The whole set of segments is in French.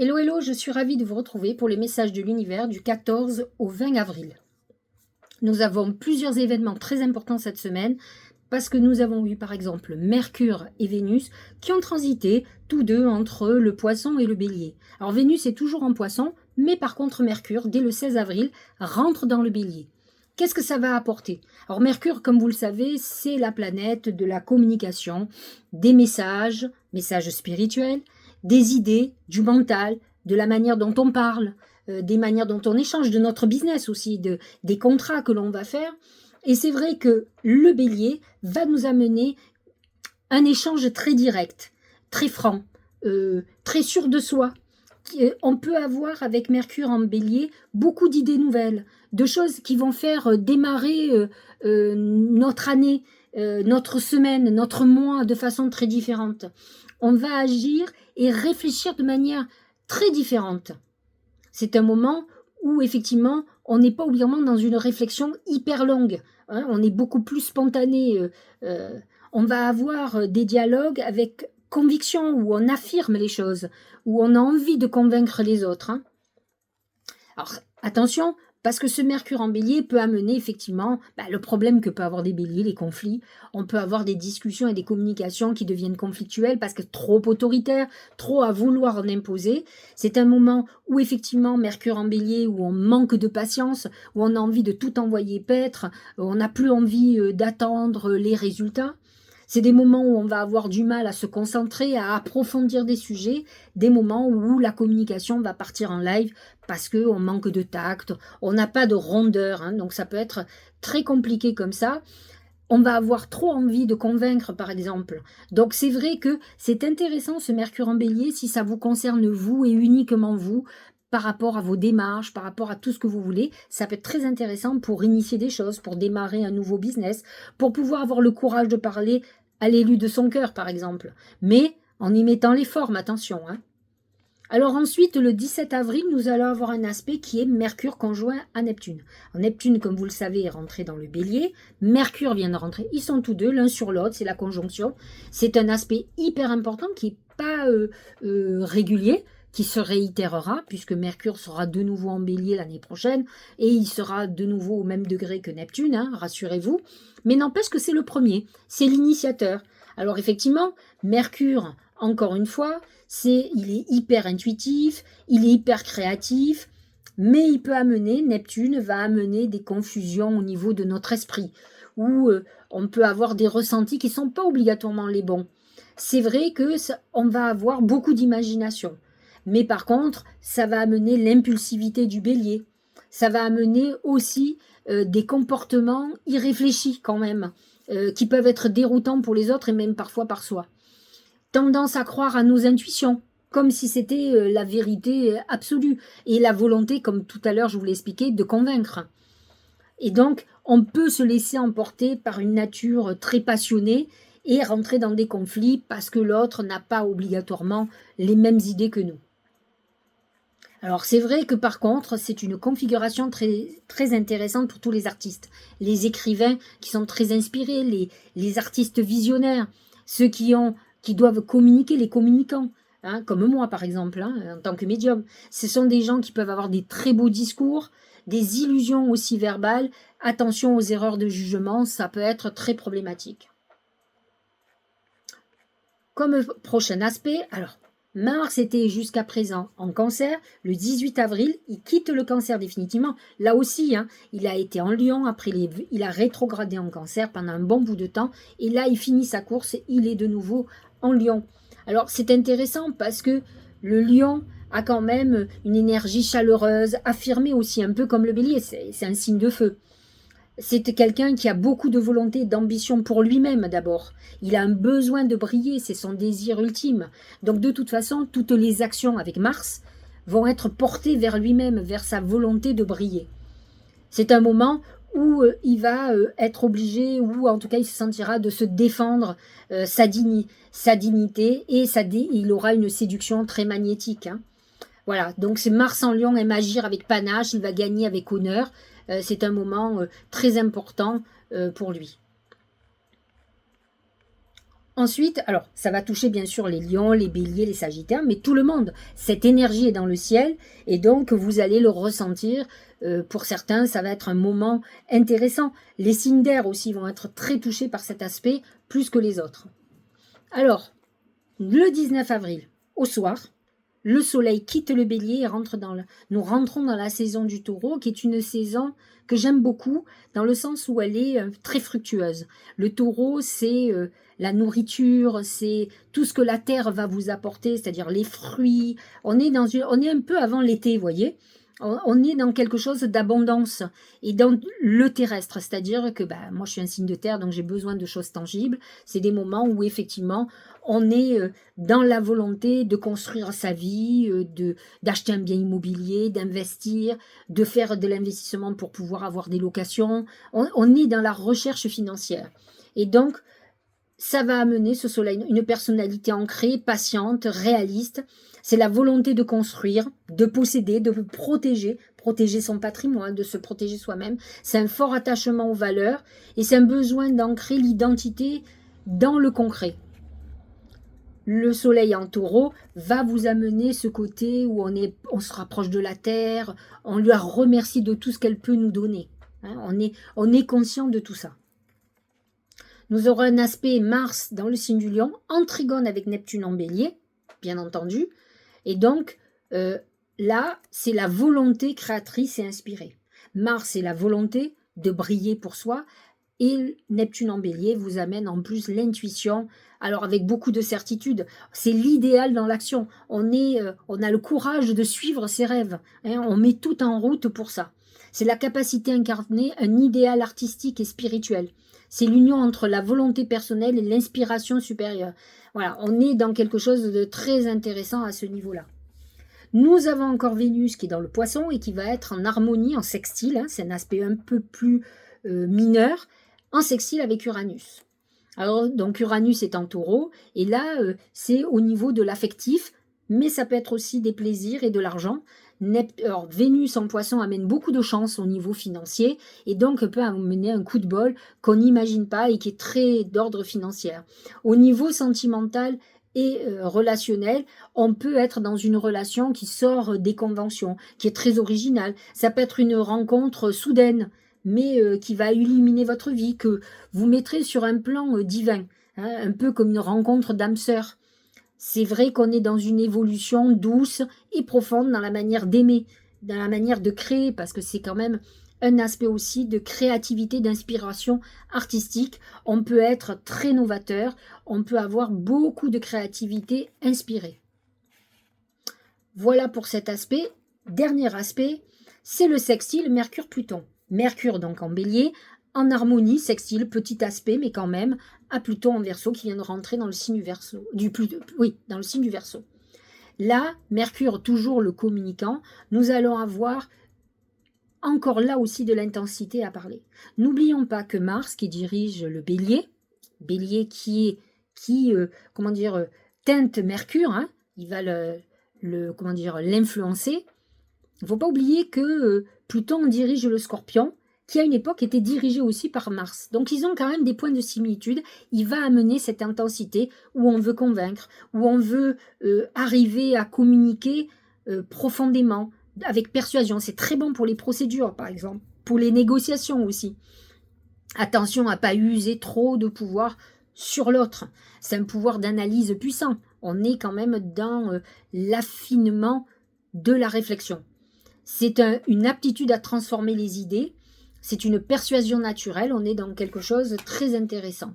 Hello, hello, je suis ravie de vous retrouver pour les messages de l'univers du 14 au 20 avril. Nous avons plusieurs événements très importants cette semaine parce que nous avons eu par exemple Mercure et Vénus qui ont transité tous deux entre le Poisson et le Bélier. Alors Vénus est toujours en Poisson, mais par contre Mercure, dès le 16 avril, rentre dans le Bélier. Qu'est-ce que ça va apporter? Alors Mercure, comme vous le savez, c'est la planète de la communication, des messages spirituels, des idées, du mental, de la manière dont on parle, des manières dont on échange, de notre business aussi, des contrats que l'on va faire. Et c'est vrai que le Bélier va nous amener un échange très direct, très franc, très sûr de soi. On peut avoir avec Mercure en Bélier beaucoup d'idées nouvelles, de choses qui vont faire démarrer notre année, notre semaine, notre mois de façon très différente. On va agir et réfléchir de manière très différente. C'est un moment où effectivement on n'est pas obligatoirement dans une réflexion hyper longue, hein, on est beaucoup plus spontané, on va avoir des dialogues avec conviction, où on affirme les choses, où on a envie de convaincre les autres. Hein. Alors attention, parce que ce Mercure en Bélier peut amener effectivement le problème que peut avoir des Béliers, les conflits. On peut avoir des discussions et des communications qui deviennent conflictuelles parce que trop autoritaires, trop à vouloir en imposer. C'est un moment où effectivement Mercure en Bélier, où on manque de patience, où on a envie de tout envoyer paître, on n'a plus envie d'attendre les résultats. C'est des moments où on va avoir du mal à se concentrer, à approfondir des sujets, des moments où la communication va partir en live parce qu'on manque de tact, on n'a pas de rondeur, hein, donc ça peut être très compliqué comme ça. On va avoir trop envie de convaincre, par exemple. Donc c'est vrai que c'est intéressant ce Mercure en Bélier si ça vous concerne vous et uniquement vous, par rapport à vos démarches, par rapport à tout ce que vous voulez. Ça peut être très intéressant pour initier des choses, pour démarrer un nouveau business, pour pouvoir avoir le courage de parler à l'élu de son cœur, par exemple. Mais en y mettant les formes, attention. Hein. Alors ensuite, le 17 avril, nous allons avoir un aspect qui est Mercure conjoint à Neptune. Alors, Neptune, comme vous le savez, est rentré dans le Bélier. Mercure vient de rentrer. Ils sont tous deux, l'un sur l'autre, c'est la conjonction. C'est un aspect hyper important qui n'est pas régulier, qui se réitérera, puisque Mercure sera de nouveau en Bélier l'année prochaine, et il sera de nouveau au même degré que Neptune, hein, rassurez-vous. Mais n'empêche que c'est le premier, c'est l'initiateur. Alors effectivement, Mercure, encore une fois, il est hyper intuitif, il est hyper créatif, mais il peut amener, Neptune va amener des confusions au niveau de notre esprit, où on peut avoir des ressentis qui ne sont pas obligatoirement les bons. C'est vrai qu'on va avoir beaucoup d'imagination, mais par contre, ça va amener l'impulsivité du Bélier, ça va amener aussi des comportements irréfléchis quand même, qui peuvent être déroutants pour les autres et même parfois par soi. Tendance à croire à nos intuitions, comme si c'était la vérité absolue, et la volonté, comme tout à l'heure je vous l'ai expliqué, de convaincre. Et donc, on peut se laisser emporter par une nature très passionnée et rentrer dans des conflits parce que l'autre n'a pas obligatoirement les mêmes idées que nous. Alors c'est vrai que par contre, c'est une configuration très, très intéressante pour tous les artistes. Les écrivains qui sont très inspirés, les artistes visionnaires, ceux qui doivent communiquer, les communicants, hein, comme moi par exemple, hein, en tant que médium. Ce sont des gens qui peuvent avoir des très beaux discours, des illusions aussi verbales. Attention aux erreurs de jugement, ça peut être très problématique. Comme prochain aspect, alors Mars était jusqu'à présent en Cancer. Le 18 avril, il quitte le Cancer définitivement. Là aussi, hein, il a été en Lion, après il a rétrogradé en Cancer pendant un bon bout de temps. Et là, il finit sa course et il est de nouveau en Lion. Alors, c'est intéressant parce que le Lion a quand même une énergie chaleureuse, affirmée aussi, un peu comme le Bélier. C'est un signe de feu. C'est quelqu'un qui a beaucoup de volonté, d'ambition pour lui-même d'abord. Il a un besoin de briller, c'est son désir ultime. Donc de toute façon, toutes les actions avec Mars vont être portées vers lui-même, vers sa volonté de briller. C'est un moment où il va être obligé, ou en tout cas il se sentira de se défendre sa dignité, et il aura une séduction très magnétique. Hein. Voilà, donc c'est Mars en Lion aime agir avec panache, il va gagner avec honneur. C'est un moment très important pour lui. Ensuite, alors, ça va toucher bien sûr les lions, les béliers, les sagittaires, mais tout le monde. Cette énergie est dans le ciel et donc vous allez le ressentir. Pour certains, ça va être un moment intéressant. Les signes d'air aussi vont être très touchés par cet aspect, plus que les autres. Alors, le 19 avril, au soir, le soleil quitte le bélier et nous rentrons dans la saison du taureau, qui est une saison que j'aime beaucoup, dans le sens où elle est très fructueuse. Le taureau, c'est la nourriture, c'est tout ce que la terre va vous apporter, c'est-à-dire les fruits. On est un peu avant l'été, vous voyez. On est dans quelque chose d'abondance et dans le terrestre, c'est-à-dire que moi je suis un signe de terre, donc j'ai besoin de choses tangibles. C'est des moments où effectivement on est dans la volonté de construire sa vie, d'acheter un bien immobilier, d'investir, de faire de l'investissement pour pouvoir avoir des locations. On est dans la recherche financière. Et donc, ça va amener ce soleil, une personnalité ancrée, patiente, réaliste. C'est la volonté de construire, de posséder, de protéger son patrimoine, de se protéger soi-même. C'est un fort attachement aux valeurs et c'est un besoin d'ancrer l'identité dans le concret. Le soleil en taureau va vous amener ce côté où on se rapproche de la terre, on lui remercie de tout ce qu'elle peut nous donner. On est conscient de tout ça. Nous aurons un aspect Mars dans le signe du Lion, en trigone avec Neptune en bélier, bien entendu. Et donc, là, c'est la volonté créatrice et inspirée. Mars, c'est la volonté de briller pour soi. Et Neptune en bélier vous amène en plus l'intuition, alors avec beaucoup de certitude. C'est l'idéal dans l'action. On a le courage de suivre ses rêves. On met tout en route pour ça. C'est la capacité à incarner un idéal artistique et spirituel. C'est l'union entre la volonté personnelle et l'inspiration supérieure. Voilà, on est dans quelque chose de très intéressant à ce niveau-là. Nous avons encore Vénus qui est dans le Poisson et qui va être en harmonie, en sextile. C'est un aspect un peu plus mineur, en sextile avec Uranus. Alors, donc Uranus est en Taureau, et là, c'est au niveau de l'affectif, mais ça peut être aussi des plaisirs et de l'argent. Alors, Vénus en Poisson amène beaucoup de chance au niveau financier, et donc peut amener un coup de bol qu'on n'imagine pas et qui est très d'ordre financier. Au niveau sentimental et relationnel, on peut être dans une relation qui sort des conventions, qui est très originale. Ça peut être une rencontre soudaine, mais qui va illuminer votre vie, que vous mettrez sur un plan divin, un peu comme une rencontre d'âme sœur. C'est vrai qu'on est dans une évolution douce et profonde dans la manière d'aimer, dans la manière de créer, parce que c'est quand même un aspect aussi de créativité, d'inspiration artistique. On peut être très novateur, on peut avoir beaucoup de créativité inspirée. Voilà pour cet aspect. Dernier aspect, c'est le sextile Mercure-Pluton. Mercure donc en bélier, en harmonie, sextile, petit aspect, mais quand même, à Pluton en Verseau qui vient de rentrer dans le signe du Verseau. Dans le signe du Verseau. Là, Mercure, toujours le communicant, nous allons avoir encore là aussi de l'intensité à parler. N'oublions pas que Mars, qui dirige le bélier qui teinte Mercure, il va l'influencer. Il ne faut pas oublier que Pluton dirige le Scorpion, qui à une époque était dirigé aussi par Mars. Donc ils ont quand même des points de similitude. Il va amener cette intensité où on veut convaincre, où on veut arriver à communiquer profondément, avec persuasion. C'est très bon pour les procédures, par exemple, pour les négociations aussi. Attention à ne pas user trop de pouvoir sur l'autre. C'est un pouvoir d'analyse puissant. On est quand même dans l'affinement de la réflexion. C'est une aptitude à transformer les idées. C'est une persuasion naturelle. On est dans quelque chose de très intéressant.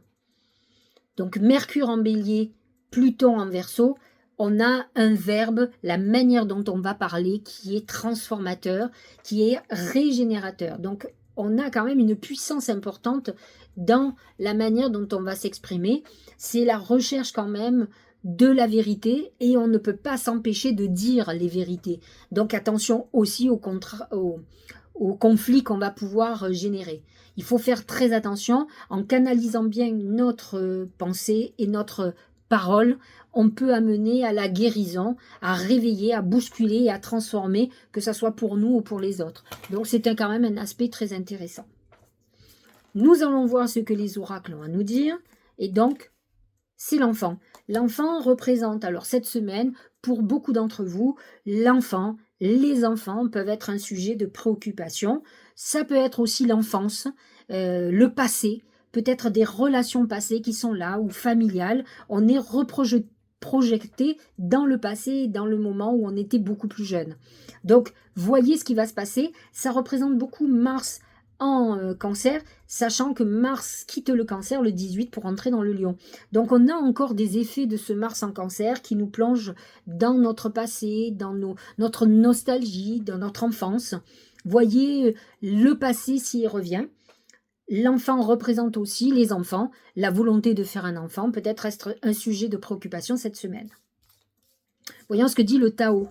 Donc Mercure en bélier, Pluton en Verseau, on a un verbe, la manière dont on va parler, qui est transformateur, qui est régénérateur. Donc on a quand même une puissance importante dans la manière dont on va s'exprimer. C'est la recherche quand même de la vérité et on ne peut pas s'empêcher de dire les vérités. Donc attention aussi au conflit qu'on va pouvoir générer. Il faut faire très attention en canalisant bien notre pensée et notre parole. On peut amener à la guérison, à réveiller, à bousculer et à transformer, que ce soit pour nous ou pour les autres. Donc c'est quand même un aspect très intéressant. Nous allons voir ce que les oracles ont à nous dire. Et donc, c'est l'enfant. L'enfant représente, alors cette semaine, pour beaucoup d'entre vous, l'enfant, les enfants peuvent être un sujet de préoccupation. Ça peut être aussi l'enfance, le passé, peut-être des relations passées qui sont là ou familiales. On est projeté dans le passé, dans le moment où on était beaucoup plus jeune. Donc, voyez ce qui va se passer. Ça représente beaucoup Mars en cancer, sachant que Mars quitte le cancer le 18 pour entrer dans le lion. Donc on a encore des effets de ce Mars en cancer qui nous plonge dans notre passé, dans notre nostalgie, dans notre enfance. Voyez le passé s'il y revient. L'enfant représente aussi les enfants, la volonté de faire un enfant, peut-être être un sujet de préoccupation cette semaine. Voyons ce que dit le Tao.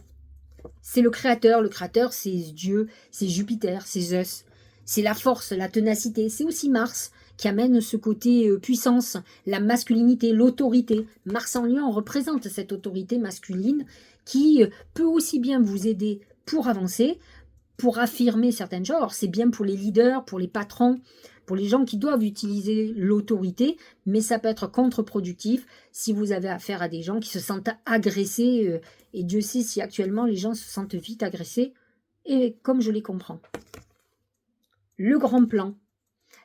C'est le créateur c'est Dieu, c'est Jupiter, c'est Zeus. C'est la force, la ténacité. C'est aussi Mars qui amène ce côté puissance, la masculinité, l'autorité. Mars en Lion représente cette autorité masculine qui peut aussi bien vous aider pour avancer, pour affirmer certaines choses. Alors, c'est bien pour les leaders, pour les patrons, pour les gens qui doivent utiliser l'autorité, mais ça peut être contre-productif si vous avez affaire à des gens qui se sentent agressés. Et Dieu sait si actuellement les gens se sentent vite agressés, et comme je les comprends. Le grand plan.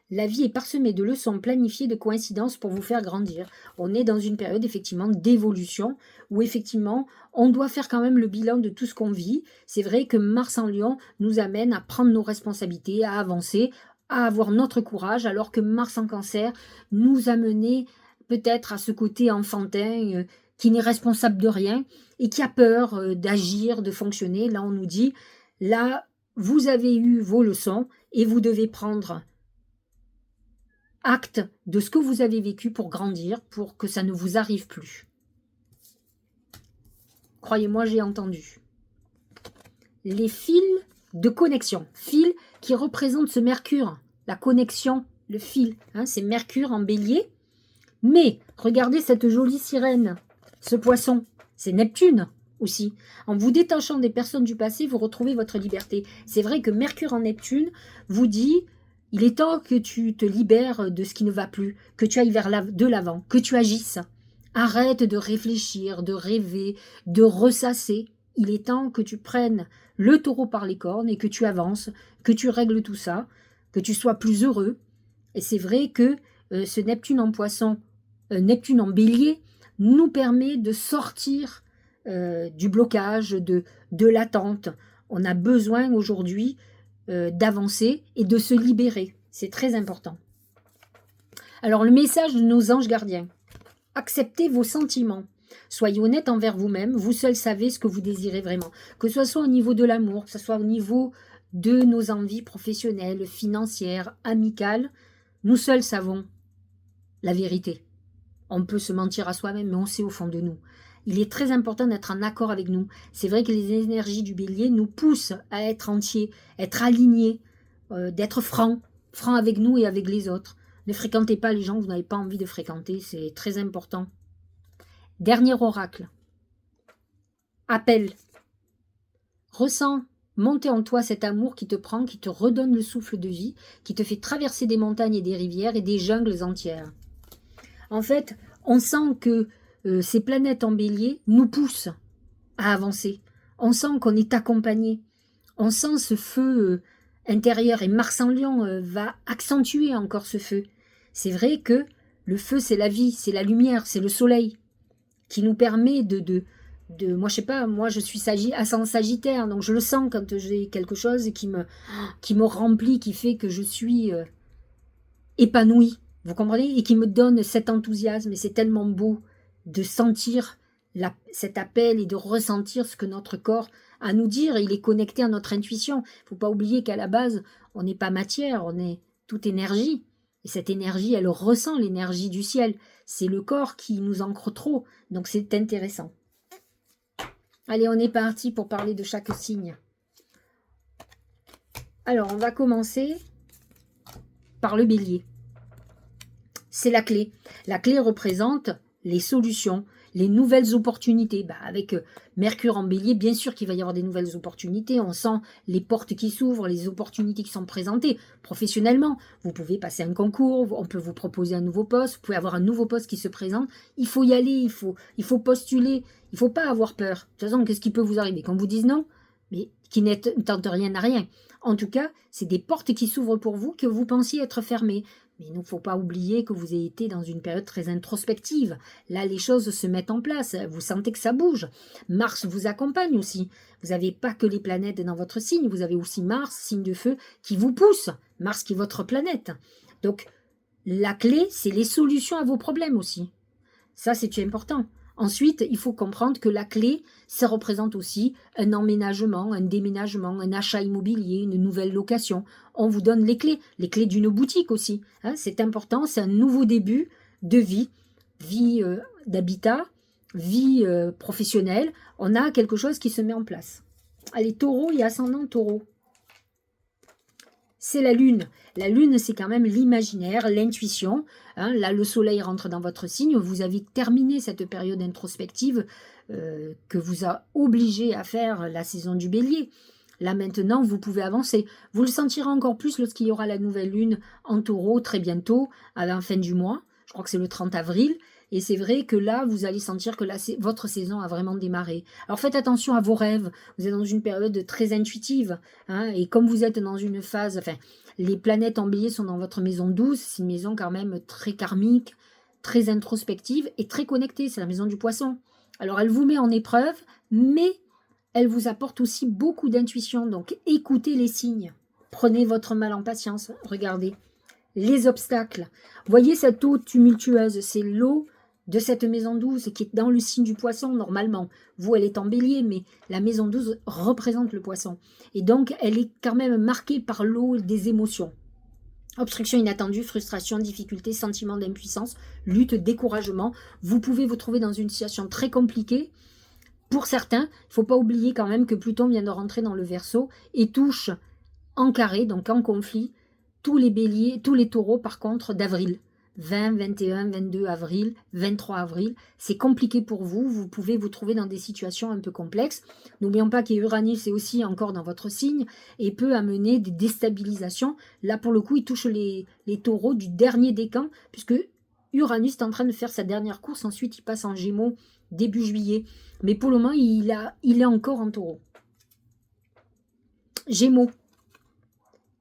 La vie est parsemée de leçons planifiées, de coïncidences pour vous faire grandir. On est dans une période effectivement d'évolution où effectivement on doit faire quand même le bilan de tout ce qu'on vit. C'est vrai que Mars en Lion nous amène à prendre nos responsabilités, à avancer, à avoir notre courage, alors que Mars en Cancer nous a mené peut-être à ce côté enfantin qui n'est responsable de rien et qui a peur d'agir, de fonctionner. Là on nous dit, là vous avez eu vos leçons et vous devez prendre acte de ce que vous avez vécu pour grandir, pour que ça ne vous arrive plus. Croyez-moi, j'ai entendu. Les fils de connexion, fils qui représentent ce Mercure, la connexion, le fil, hein, c'est Mercure en bélier. Mais regardez cette jolie sirène, ce poisson, c'est Neptune aussi. En vous détachant des personnes du passé, vous retrouvez votre liberté. C'est vrai que Mercure en Neptune vous dit, il est temps que tu te libères de ce qui ne va plus, que tu ailles vers de l'avant, que tu agisses. Arrête de réfléchir, de rêver, de ressasser. Il est temps que tu prennes le taureau par les cornes et que tu avances, que tu règles tout ça, que tu sois plus heureux. Et c'est vrai que ce Neptune en poisson, Neptune en bélier, nous permet de sortir du blocage, de l'attente. On a besoin aujourd'hui d'avancer et de se libérer. C'est très important. Alors, le message de nos anges gardiens. Acceptez vos sentiments. Soyez honnête envers vous-même. Vous seul savez ce que vous désirez vraiment. Que ce soit au niveau de l'amour, que ce soit au niveau de nos envies professionnelles, financières, amicales, nous seuls savons la vérité. On peut se mentir à soi-même, mais on sait au fond de nous. Il est très important d'être en accord avec nous. C'est vrai que les énergies du bélier nous poussent à être entiers, être alignés, d'être francs avec nous et avec les autres. Ne fréquentez pas les gens que vous n'avez pas envie de fréquenter, c'est très important. Dernier oracle. Appel. Ressens, monter en toi cet amour qui te prend, qui te redonne le souffle de vie, qui te fait traverser des montagnes et des rivières et des jungles entières. En fait, on sent que ces planètes en bélier nous poussent à avancer. On sent qu'on est accompagné. On sent ce feu intérieur. Et Mars en Lion va accentuer encore ce feu. C'est vrai que le feu, c'est la vie, c'est la lumière, c'est le soleil qui nous permet de moi, je sais pas, moi, je suis ascendant Sagittaire, donc je le sens quand j'ai quelque chose qui me remplit, qui fait que je suis épanouie. Vous comprenez? Et qui me donne cet enthousiasme. Et c'est tellement beau de sentir cet appel et de ressentir ce que notre corps a à nous dire. Il est connecté à notre intuition. Il ne faut pas oublier qu'à la base, on n'est pas matière, on est toute énergie. Et cette énergie, elle ressent l'énergie du ciel. C'est le corps qui nous ancre trop. Donc c'est intéressant. Allez, on est parti pour parler de chaque signe. Alors, on va commencer par le bélier. C'est la clé. La clé représente les solutions. les nouvelles opportunités. Avec Mercure en bélier, bien sûr qu'il va y avoir des nouvelles opportunités. On sent les portes qui s'ouvrent, les opportunités qui sont présentées. Professionnellement, vous pouvez passer un concours, on peut vous proposer un nouveau poste, vous pouvez avoir un nouveau poste qui se présente. Il faut y aller, il faut postuler, il ne faut pas avoir peur. De toute façon, qu'est-ce qui peut vous arriver? Qu'on vous dise non, mais qui ne tente rien à rien. En tout cas, c'est des portes qui s'ouvrent pour vous que vous pensiez être fermées. Mais il ne faut pas oublier que vous avez été dans une période très introspective. Là, les choses se mettent en place. Vous sentez que ça bouge. Mars vous accompagne aussi. Vous n'avez pas que les planètes dans votre signe. Vous avez aussi Mars, signe de feu, qui vous pousse. Mars qui est votre planète. Donc, la clé, c'est les solutions à vos problèmes aussi. Ça, c'est important. Ensuite, il faut comprendre que la clé, ça représente aussi un emménagement, un déménagement, un achat immobilier, une nouvelle location. On vous donne les clés d'une boutique aussi. C'est important, c'est un nouveau début de vie, vie d'habitat, vie professionnelle. On a quelque chose qui se met en place. Allez, taureau et ascendant taureau. C'est la lune. La lune, c'est quand même l'imaginaire, l'intuition. Là, le soleil rentre dans votre signe. Vous avez terminé cette période introspective que vous a obligé à faire la saison du bélier. Là, maintenant, vous pouvez avancer. Vous le sentirez encore plus lorsqu'il y aura la nouvelle lune en taureau très bientôt, à la fin du mois. Je crois que c'est le 30 avril. Et c'est vrai que là, vous allez sentir que votre saison a vraiment démarré. Alors faites attention à vos rêves. Vous êtes dans une période très intuitive. Et comme vous êtes dans une phase... les planètes en bélier sont dans votre maison 12. C'est une maison quand même très karmique, très introspective et très connectée. C'est la maison du poisson. Alors elle vous met en épreuve, mais elle vous apporte aussi beaucoup d'intuition. Donc écoutez les signes. Prenez votre mal en patience. Regardez. Les obstacles. Voyez cette eau tumultueuse. C'est l'eau de cette maison 12 qui est dans le signe du poisson normalement. Vous, elle est en bélier, mais la maison 12 représente le poisson. Et donc, elle est quand même marquée par l'eau des émotions. Obstruction inattendue, frustration, difficulté, sentiment d'impuissance, lutte, découragement. Vous pouvez vous trouver dans une situation très compliquée. Pour certains, il ne faut pas oublier quand même que Pluton vient de rentrer dans le Verseau et touche en carré, donc en conflit, tous les béliers, tous les taureaux par contre d'avril. 20, 21, 22 avril, 23 avril, c'est compliqué pour vous, vous pouvez vous trouver dans des situations un peu complexes. N'oublions pas qu'Uranus est aussi encore dans votre signe et peut amener des déstabilisations. Là pour le coup, il touche les taureaux du dernier décan, puisque Uranus est en train de faire sa dernière course, ensuite il passe en Gémeaux début juillet. Mais pour le moment, il est encore en taureau. Gémeaux.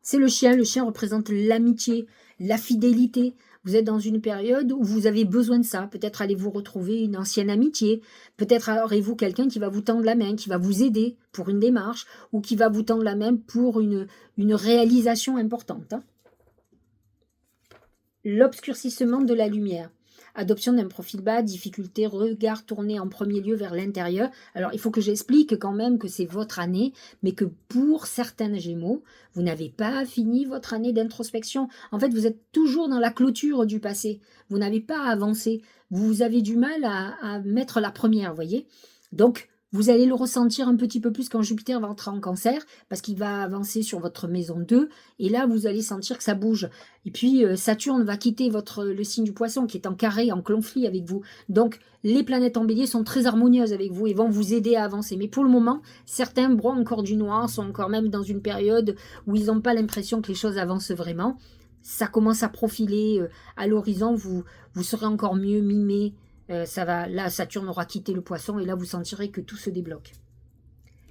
C'est le chien représente l'amitié, la fidélité. Vous êtes dans une période où vous avez besoin de ça. Peut-être allez-vous retrouver une ancienne amitié. Peut-être aurez-vous quelqu'un qui va vous tendre la main, qui va vous aider pour une démarche ou qui va vous tendre la main pour une réalisation importante. L'obscurcissement de la lumière. Adoption d'un profil bas, difficulté, regard tourné en premier lieu vers l'intérieur. Alors, il faut que j'explique quand même que c'est votre année, mais que pour certains Gémeaux, vous n'avez pas fini votre année d'introspection. En fait, vous êtes toujours dans la clôture du passé. Vous n'avez pas avancé. Vous avez du mal à mettre la première, vous voyez. Donc, vous allez le ressentir un petit peu plus quand Jupiter va entrer en Cancer, parce qu'il va avancer sur votre maison 2, et là, vous allez sentir que ça bouge. Et puis, Saturne va quitter le signe du Poisson, qui est en carré, en conflit avec vous. Donc, les planètes en bélier sont très harmonieuses avec vous et vont vous aider à avancer. Mais pour le moment, certains broient encore du noir, sont encore même dans une période où ils n'ont pas l'impression que les choses avancent vraiment. Ça commence à profiler à l'horizon, vous serez encore mieux mimé. Là, Saturne aura quitté le Poisson et là, vous sentirez que tout se débloque.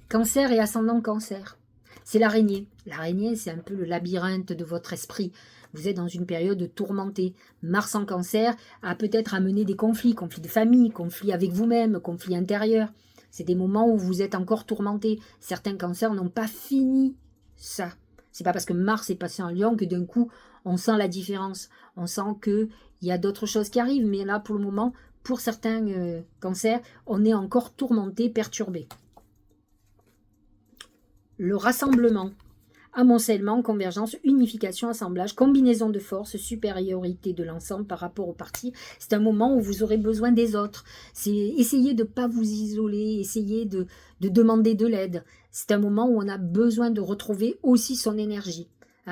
Cancer et ascendant Cancer. C'est l'araignée. L'araignée, c'est un peu le labyrinthe de votre esprit. Vous êtes dans une période tourmentée. Mars en Cancer a peut-être amené des conflits de famille, conflits avec vous-même, conflits intérieurs. C'est des moments où vous êtes encore tourmenté. Certains cancers n'ont pas fini ça. C'est pas parce que Mars est passé en Lion que d'un coup, on sent la différence. On sent qu'il y a d'autres choses qui arrivent. Mais là, pour le moment, pour certains cancers, on est encore tourmenté, perturbé. Le rassemblement, amoncellement, convergence, unification, assemblage, combinaison de forces, supériorité de l'ensemble par rapport aux parties. C'est un moment où vous aurez besoin des autres. C'est essayer de ne pas vous isoler, essayer de demander de l'aide. C'est un moment où on a besoin de retrouver aussi son énergie.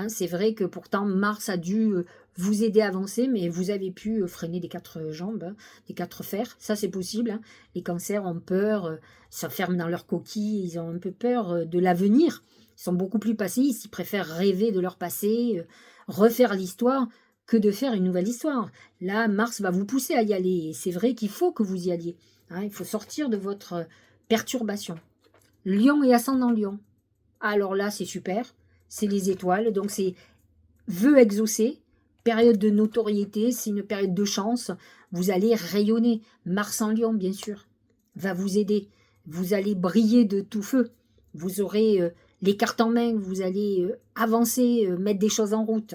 C'est vrai que pourtant Mars a dû vous aider à avancer, mais vous avez pu freiner des 4 jambes, hein, des 4 fers, ça c'est possible. Hein. Les cancers ont peur, s'enferment dans leur coquille, ils ont un peu peur de l'avenir, ils sont beaucoup plus passéistes, ils préfèrent rêver de leur passé, refaire l'histoire, que de faire une nouvelle histoire. Là, Mars va vous pousser à y aller, et c'est vrai qu'il faut que vous y alliez. Hein, il faut sortir de votre perturbation. Lion et ascendant Lion. Alors là, c'est super, c'est les étoiles, donc c'est vœux exaucés, période de notoriété, c'est une période de chance, vous allez rayonner. Mars en Lion, bien sûr, va vous aider. Vous allez briller de tout feu. Vous aurez les cartes en main, vous allez avancer, mettre des choses en route.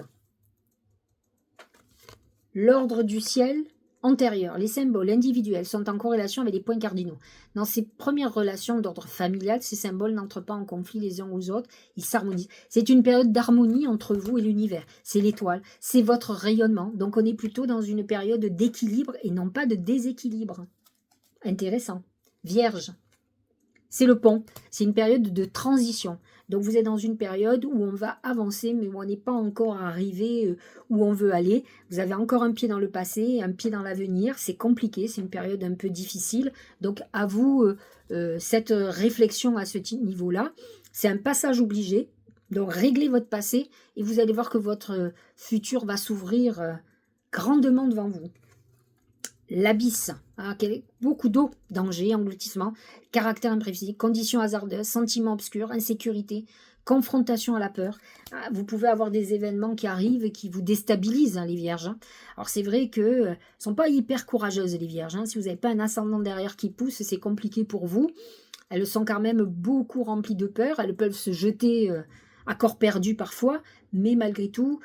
L'ordre du ciel antérieur, les symboles individuels sont en corrélation avec les points cardinaux. Dans ces premières relations d'ordre familial, ces symboles n'entrent pas en conflit les uns aux autres, ils s'harmonisent. C'est une période d'harmonie entre vous et l'univers. C'est l'étoile, c'est votre rayonnement. Donc on est plutôt dans une période d'équilibre et non pas de déséquilibre. Intéressant. Vierge, c'est le pont, c'est une période de transition. Donc vous êtes dans une période où on va avancer, mais où on n'est pas encore arrivé où on veut aller. Vous avez encore un pied dans le passé, un pied dans l'avenir. C'est compliqué, c'est une période un peu difficile. Donc à vous cette réflexion à ce niveau-là. C'est un passage obligé. Donc réglez votre passé et vous allez voir que votre futur va s'ouvrir grandement devant vous. L'abysse, beaucoup d'eau, danger, engloutissement, caractère imprévisible, conditions hasardeuses, sentiments obscurs, insécurité, confrontation à la peur. Vous pouvez avoir des événements qui arrivent et qui vous déstabilisent, hein, les vierges. Alors c'est vrai que ne sont pas hyper courageuses, les vierges. Si vous n'avez pas un ascendant derrière qui pousse, c'est compliqué pour vous. Elles sont quand même beaucoup remplies de peur. Elles peuvent se jeter à corps perdu parfois, mais malgré tout,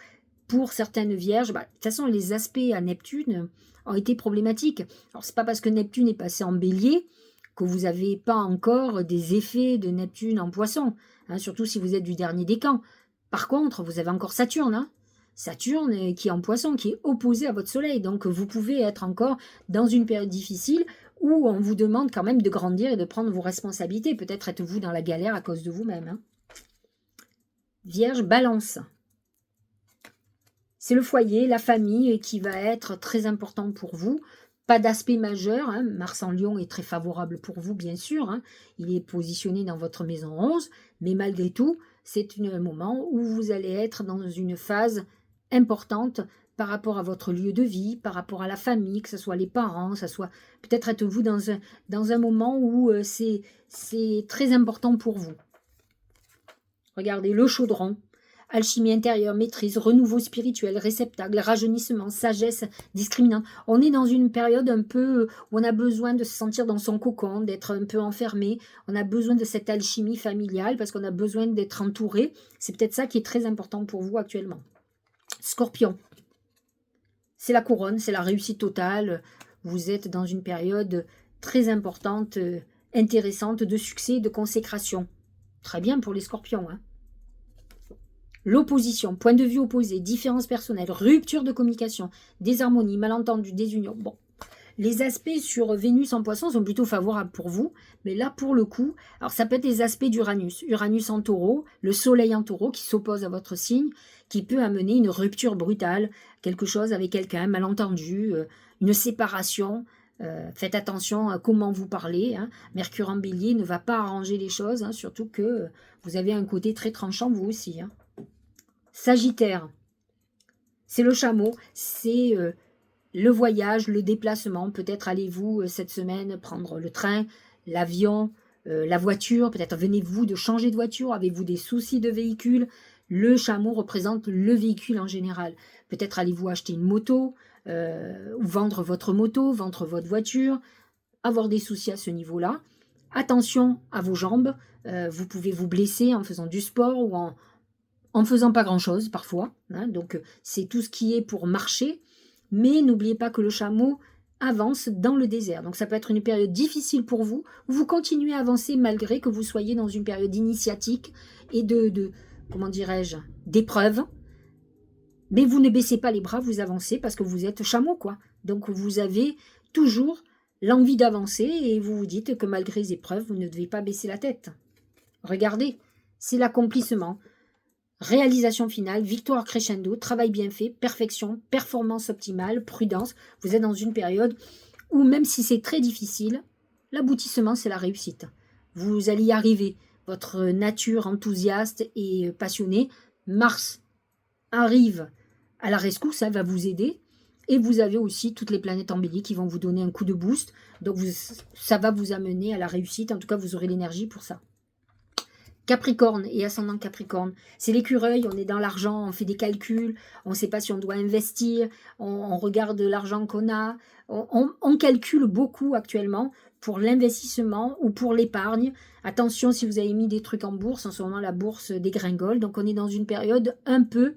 pour certaines vierges, de toute façon, les aspects à Neptune ont été problématiques. Alors, c'est pas parce que Neptune est passé en bélier que vous n'avez pas encore des effets de Neptune en poisson, hein, surtout si vous êtes du dernier décan. Par contre, vous avez encore Saturne, hein, Saturne qui est en poisson, qui est opposé à votre soleil. Donc, vous pouvez être encore dans une période difficile où on vous demande quand même de grandir et de prendre vos responsabilités. Peut-être êtes-vous dans la galère à cause de vous-même. Hein. Vierge, Balance. C'est le foyer, la famille qui va être très important pour vous. Pas d'aspect majeur. Hein. Mars en Lion est très favorable pour vous, bien sûr. Hein. Il est positionné dans votre maison 11. Mais malgré tout, c'est un moment où vous allez être dans une phase importante par rapport à votre lieu de vie, par rapport à la famille, que ce soit les parents, que ce soit peut-être êtes-vous dans un moment où c'est très important pour vous. Regardez, le chaudron. Alchimie intérieure, maîtrise, renouveau spirituel, réceptacle, rajeunissement, sagesse discriminante. On est dans une période un peu où on a besoin de se sentir dans son cocon, d'être un peu enfermé. On a besoin de cette alchimie familiale parce qu'on a besoin d'être entouré. C'est peut-être ça qui est très important pour vous actuellement. Scorpion. C'est la couronne, c'est la réussite totale. Vous êtes dans une période très importante, intéressante, de succès, de consécration. Très bien pour les scorpions, hein. L'opposition, point de vue opposé, différence personnelle, rupture de communication, désharmonie, malentendu, désunion. Bon, les aspects sur Vénus en poisson sont plutôt favorables pour vous, mais là, pour le coup, alors ça peut être les aspects d'Uranus. Uranus en taureau, le soleil en taureau qui s'oppose à votre signe, qui peut amener une rupture brutale, quelque chose avec quelqu'un, un malentendu, une séparation. Faites attention à comment vous parlez. Hein. Mercure en bélier ne va pas arranger les choses, hein, surtout que vous avez un côté très tranchant vous aussi. Hein. Sagittaire, c'est le chameau, c'est le voyage, le déplacement. Peut-être allez-vous cette semaine prendre le train, l'avion, la voiture. Peut-être venez-vous de changer de voiture, avez-vous des soucis de véhicule. Le chameau représente le véhicule en général. Peut-être allez-vous acheter une moto, ou vendre votre moto, vendre votre voiture, avoir des soucis à ce niveau-là. Attention à vos jambes, vous pouvez vous blesser en faisant du sport ou en faisant pas grand-chose parfois. Hein, donc c'est tout ce qui est pour marcher. Mais n'oubliez pas que le chameau avance dans le désert. Donc ça peut être une période difficile pour vous, où vous continuez à avancer malgré que vous soyez dans une période initiatique et comment dirais-je, d'épreuve. Mais vous ne baissez pas les bras, vous avancez parce que vous êtes chameau, quoi. Donc vous avez toujours l'envie d'avancer et vous vous dites que malgré les épreuves, vous ne devez pas baisser la tête. Regardez, c'est l'accomplissement. réalisation finale, victoire crescendo, travail bien fait, perfection, performance optimale, prudence. Vous êtes dans une période où même si c'est très difficile, l'aboutissement, c'est la réussite. Vous allez y arriver. Votre nature enthousiaste et passionnée, Mars arrive à la rescousse, ça va vous aider. Et vous avez aussi toutes les planètes en bélier qui vont vous donner un coup de boost. Donc ça va vous amener à la réussite. En tout cas, vous aurez l'énergie pour ça. Capricorne et ascendant Capricorne, c'est l'écureuil, on est dans l'argent, on fait des calculs, on ne sait pas si on doit investir, on regarde l'argent qu'on a, on calcule beaucoup actuellement pour l'investissement ou pour l'épargne. Attention si vous avez mis des trucs en bourse, en ce moment la bourse dégringole, donc on est dans une période un peu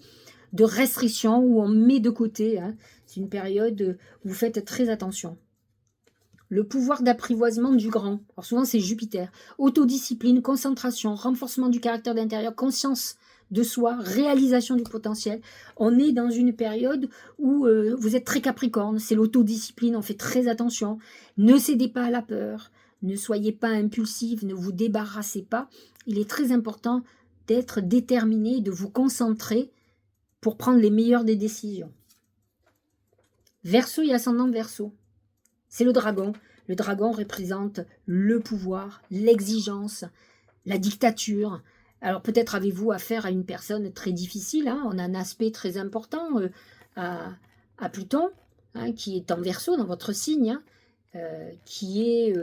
de restriction où on met de côté, hein. C'est une période où vous faites très attention. Le pouvoir d'apprivoisement du grand. Alors souvent, c'est Jupiter. Autodiscipline, concentration, renforcement du caractère d'intérieur, conscience de soi, réalisation du potentiel. On est dans une période où vous êtes très capricorne. C'est l'autodiscipline, on fait très attention. Ne cédez pas à la peur. Ne soyez pas impulsif, ne vous débarrassez pas. Il est très important d'être déterminé, de vous concentrer pour prendre les meilleures des décisions. Verseau et ascendant Verseau. C'est le dragon. Le dragon représente le pouvoir, l'exigence, la dictature. Alors peut-être avez-vous affaire à une personne très difficile. Hein. On a un aspect très important à Pluton, hein, qui est en Verseau dans votre signe, hein, qui est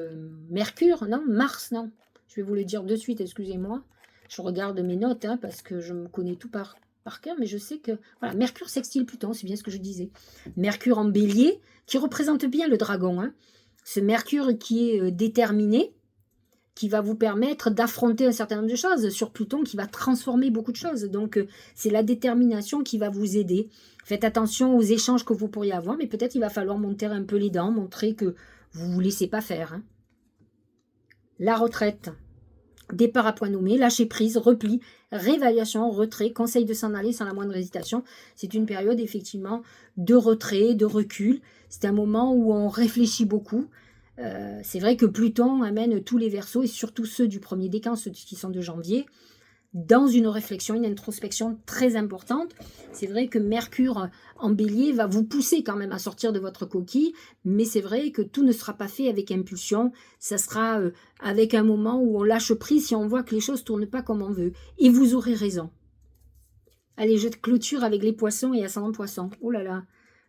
Mercure, non, Mars, non. Je vais vous le dire de suite, excusez-moi. Je regarde mes notes hein, parce que je me connais tout par cœur, mais je sais que voilà, Mercure sextile Pluton, c'est bien ce que je disais. Mercure en bélier, qui représente bien le dragon. Hein. Ce Mercure qui est déterminé, qui va vous permettre d'affronter un certain nombre de choses, sur Pluton qui va transformer beaucoup de choses. Donc c'est la détermination qui va vous aider. Faites attention aux échanges que vous pourriez avoir, mais peut-être il va falloir monter un peu les dents, montrer que vous ne vous laissez pas faire. Hein. La retraite. Départ à point nommé, lâcher prise, repli, réévaluation, retrait, conseil de s'en aller sans la moindre hésitation. C'est une période effectivement de retrait, de recul. C'est un moment où on réfléchit beaucoup. C'est vrai que Pluton amène tous les Verseaux et surtout ceux du premier décan, ceux qui sont de janvier, dans une réflexion, une introspection très importante. C'est vrai que Mercure en bélier va vous pousser quand même à sortir de votre coquille, mais c'est vrai que tout ne sera pas fait avec impulsion, ça sera avec un moment où on lâche prise si on voit que les choses ne tournent pas comme on veut. Et vous aurez raison. Allez, je clôture avec les poissons et ascendant poisson. Oh là là,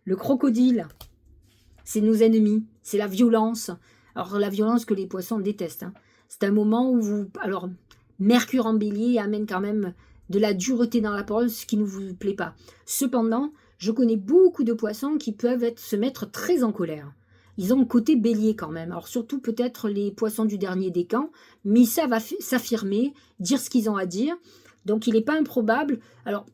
le crocodile, c'est nos ennemis, c'est la violence. Alors la violence que les poissons détestent. Hein. C'est un moment où vous... Alors, Mercure en bélier amène quand même de la dureté dans la parole, ce qui ne vous plaît pas. Cependant, je connais beaucoup de poissons qui peuvent se mettre très en colère. Ils ont un côté bélier quand même. Alors surtout peut-être les poissons du dernier décan, mais ça va s'affirmer, dire ce qu'ils ont à dire. Donc il n'est pas improbable. Alors,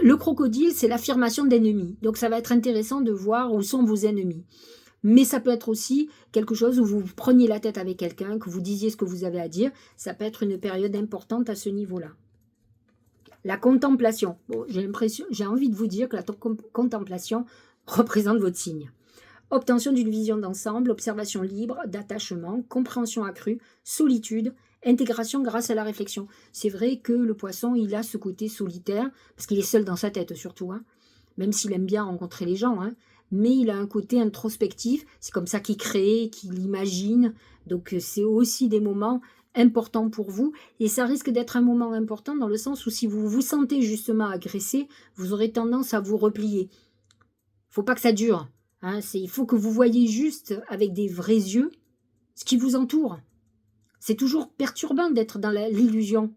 le crocodile, c'est l'affirmation d'ennemis. Donc ça va être intéressant de voir où sont vos ennemis. Mais ça peut être aussi quelque chose où vous preniez la tête avec quelqu'un, que vous disiez ce que vous avez à dire. Ça peut être une période importante à ce niveau-là. La contemplation. Bon, j'ai envie de vous dire que la contemplation représente votre signe. Obtention d'une vision d'ensemble, observation libre, d'attachement, compréhension accrue, solitude, intégration grâce à la réflexion. C'est vrai que le poisson, il a ce côté solitaire, parce qu'il est seul dans sa tête surtout, hein, même s'il aime bien rencontrer les gens, hein, mais il a un côté introspectif, c'est comme ça qu'il crée, qu'il imagine, donc c'est aussi des moments importants pour vous, et ça risque d'être un moment important dans le sens où si vous vous sentez justement agressé, vous aurez tendance à vous replier. Faut pas que ça dure, hein, il faut que vous voyez juste avec des vrais yeux ce qui vous entoure. C'est toujours perturbant d'être dans l'illusion,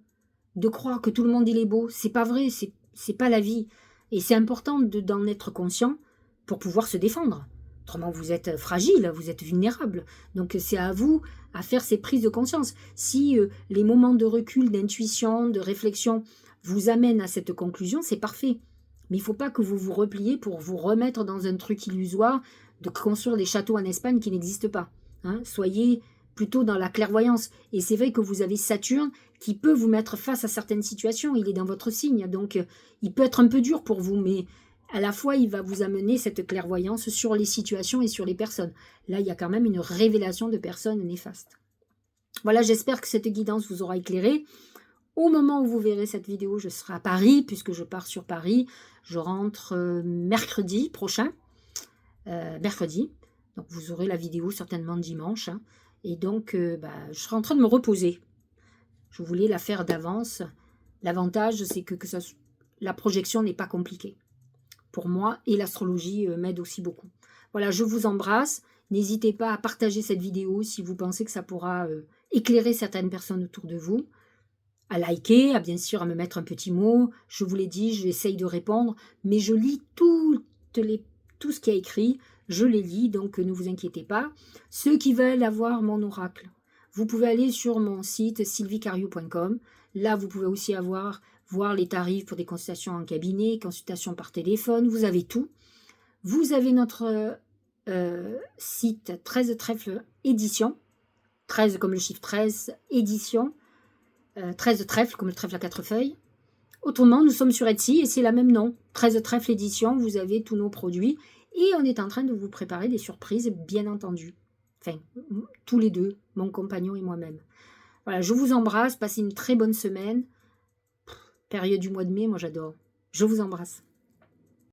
de croire que tout le monde il est beau, c'est pas vrai, c'est pas la vie, et c'est important d'en être conscient pour pouvoir se défendre. Autrement, vous êtes fragile, vous êtes vulnérable. Donc, c'est à vous à faire ces prises de conscience. Si les moments de recul, d'intuition, de réflexion vous amènent à cette conclusion, c'est parfait. Mais il ne faut pas que vous vous repliez pour vous remettre dans un truc illusoire de construire des châteaux en Espagne qui n'existent pas. Hein. Soyez plutôt dans la clairvoyance. Et c'est vrai que vous avez Saturne qui peut vous mettre face à certaines situations. Il est dans votre signe, donc il peut être un peu dur pour vous, mais à la fois, il va vous amener cette clairvoyance sur les situations et sur les personnes. Là, il y a quand même une révélation de personnes néfastes. Voilà, j'espère que cette guidance vous aura éclairé. Au moment où vous verrez cette vidéo, je serai à Paris, puisque je pars sur Paris. Je rentre mercredi prochain. Mercredi. Donc vous aurez la vidéo certainement dimanche. Hein. Et donc, je serai en train de me reposer. Je voulais la faire d'avance. L'avantage, c'est que la projection n'est pas compliquée pour moi. Et l'astrologie m'aide aussi beaucoup. Voilà, je vous embrasse. N'hésitez pas à partager cette vidéo si vous pensez que ça pourra éclairer certaines personnes autour de vous. À liker, à bien sûr à me mettre un petit mot. Je vous l'ai dit, j'essaye de répondre, mais je lis tout ce qui est écrit, je les lis, donc ne vous inquiétez pas. Ceux qui veulent avoir mon oracle, vous pouvez aller sur mon site sylviecariou.com. Là, vous pouvez aussi voir les tarifs pour des consultations en cabinet, consultations par téléphone, vous avez tout. Vous avez notre site 13 trèfles édition, 13 comme le chiffre 13, édition, 13 trèfles comme le trèfle à 4 feuilles. Autrement, nous sommes sur Etsy et c'est la même nom. 13 trèfles édition, vous avez tous nos produits. Et on est en train de vous préparer des surprises, bien entendu. Enfin, tous les deux, mon compagnon et moi-même. Voilà, je vous embrasse, passez une très bonne semaine. Période du mois de mai, moi j'adore. Je vous embrasse.